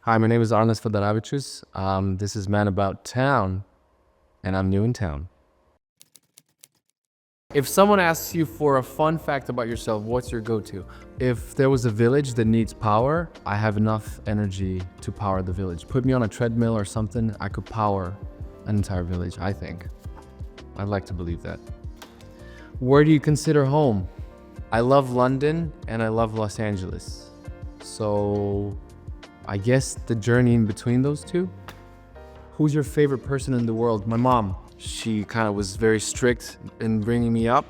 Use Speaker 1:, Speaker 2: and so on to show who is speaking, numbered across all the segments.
Speaker 1: Hi, my name is Arnas Fedaravičius. This is Man About Town, and I'm new in town. If someone asks you for a fun fact about yourself, what's your go-to? If there was a village that needs power, I have enough energy to power the village. Put me on a treadmill or something, I could power an entire village, I think. I'd like to believe that. Where do you consider home? I love London and I love Los Angeles. So I guess the journey in between those two. Who's your favorite person in the world? My mom. She kind of was very strict in bringing me up,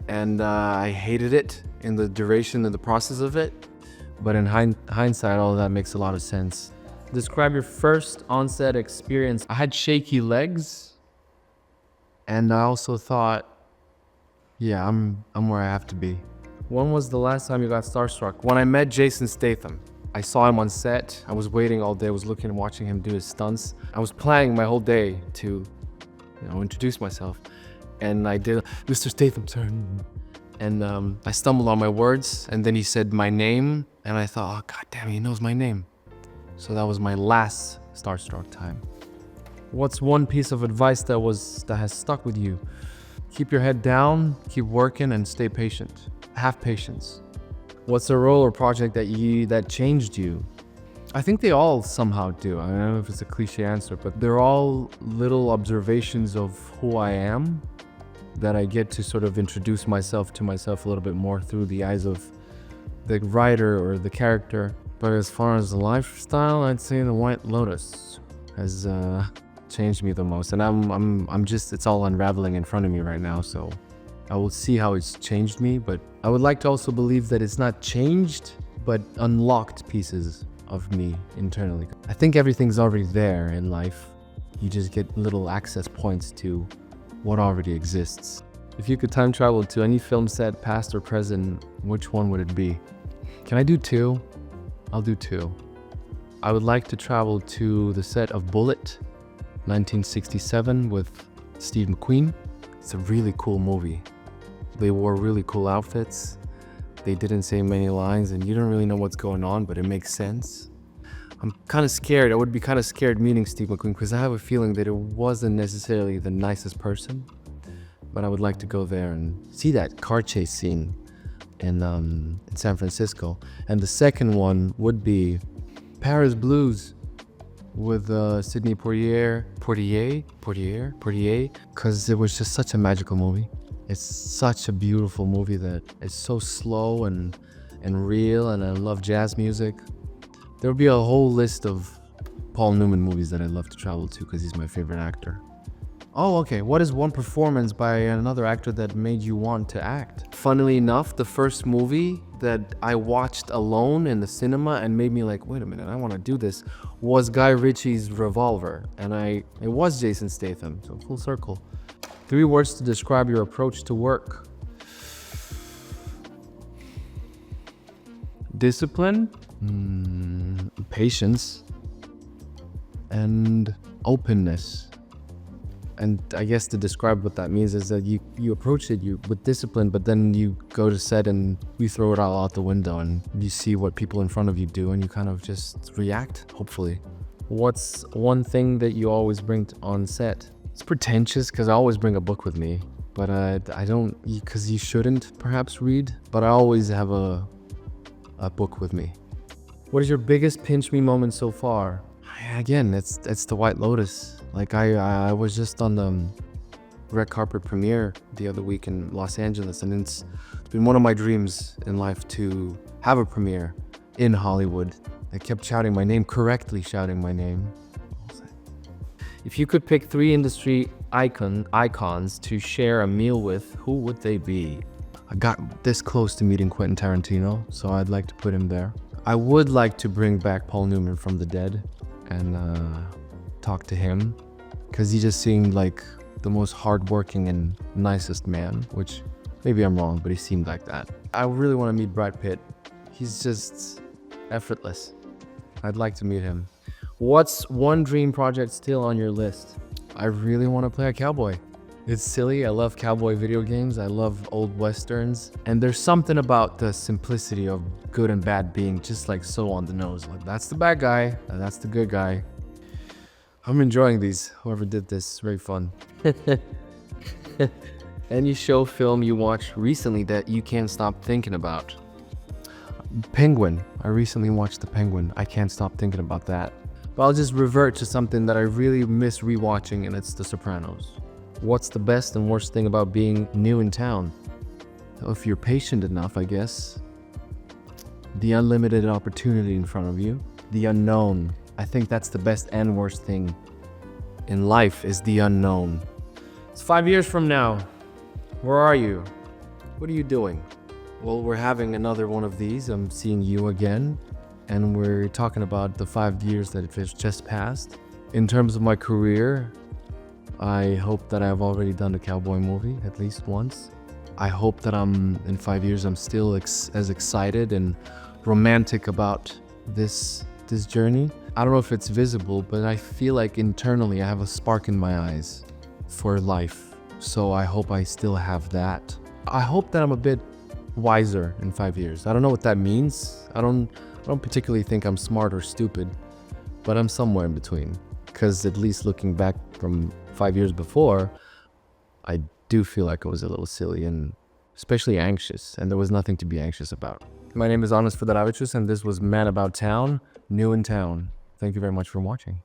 Speaker 1: and I hated it in the duration and the process of it. But in hindsight, all of that makes a lot of sense. Describe your first onset experience. I had shaky legs, and I also thought, yeah, I'm where I have to be. When was the last time you got starstruck? When I met Jason Statham. I saw him on set. I was waiting all day. I was looking and watching him do his stunts. I was planning my whole day to, introduce myself. And I did, Mr. Statham, sir. And I stumbled on my words, and then he said my name, and I thought, oh, God damn, he knows my name. So that was my last starstruck time. What's one piece of advice that has stuck with you? Keep your head down, keep working, and stay patient. Have patience. What's a role or project that changed you? I think they all somehow do. I don't know if it's a cliche answer, but they're all little observations of who I am that I get to sort of introduce myself to myself a little bit more through the eyes of the writer or the character. But as far as the lifestyle, I'd say the White Lotus has changed me the most. And I'm just, it's all unraveling in front of me right now, so I will see how it's changed me, but I would like to also believe that it's not changed, but unlocked pieces of me internally. I think everything's already there in life. You just get little access points to what already exists. If you could time travel to any film set, past or present, which one would it be? Can I do two? I'll do two. I would like to travel to the set of Bullet, 1967 with Steve McQueen. It's a really cool movie. They wore really cool outfits. They didn't say many lines, and you don't really know what's going on, but it makes sense. I'm kind of scared. I would be kind of scared meeting Steve McQueen because I have a feeling that it wasn't necessarily the nicest person. But I would like to go there and see that car chase scene in San Francisco. And the second one would be Paris Blues with Sidney Poitier, because it was just such a magical movie. It's such a beautiful movie that it's so slow and real, and I love jazz music. There would be a whole list of Paul Newman movies that I'd love to travel to because he's my favorite actor. Oh, okay. What is one performance by another actor that made you want to act? Funnily enough, the first movie that I watched alone in the cinema and made me like, wait a minute, I want to do this, was Guy Ritchie's Revolver. And it was Jason Statham, so full circle. 3 words to describe your approach to work. Discipline, patience, and openness. And I guess to describe what that means is that you approach it with discipline, but then you go to set and you throw it all out the window and you see what people in front of you do and you kind of just react, hopefully. What's one thing that you always bring on set? It's pretentious because I always bring a book with me, but I don't, because you shouldn't perhaps read, but I always have a book with me. What is your biggest pinch me moment so far? Again, it's the White Lotus. Like I was just on the red carpet premiere the other week in Los Angeles, and it's been one of my dreams in life to have a premiere in Hollywood. They kept shouting my name, correctly shouting my name. If you could pick 3 industry icons to share a meal with, who would they be? I got this close to meeting Quentin Tarantino, so I'd like to put him there. I would like to bring back Paul Newman from the dead and talk to him, because he just seemed like the most hardworking and nicest man, which maybe I'm wrong, but he seemed like that. I really want to meet Brad Pitt. He's just effortless. I'd like to meet him. What's one dream project still on your list? I really want to play a cowboy. It's silly. I love cowboy video games. I love old westerns. And there's something about the simplicity of good and bad being just like so on the nose. Like, that's the bad guy, and that's the good guy. I'm enjoying these. Whoever did this, very fun. Any show, film you watched recently that you can't stop thinking about? Penguin. I recently watched The Penguin. I can't stop thinking about that. But I'll just revert to something that I really miss rewatching, and it's The Sopranos. What's the best and worst thing about being new in town? If you're patient enough, I guess. The unlimited opportunity in front of you. The unknown. I think that's the best and worst thing in life, is the unknown. It's 5 years from now. Where are you? What are you doing? Well, we're having another one of these. I'm seeing you again. And we're talking about the 5 years that have just passed. In terms of my career, I hope that I've already done a cowboy movie at least once. I hope that in 5 years, I'm still as excited and romantic about this journey. I don't know if it's visible, but I feel like internally I have a spark in my eyes for life. So I hope I still have that. I hope that I'm a bit wiser in 5 years. I don't know what that means. I don't particularly think I'm smart or stupid, but I'm somewhere in between. Because at least looking back from 5 years before, I do feel like I was a little silly and especially anxious, and there was nothing to be anxious about. My name is Arnas Fedaravičius, and this was Man About Town, New in Town. Thank you very much for watching.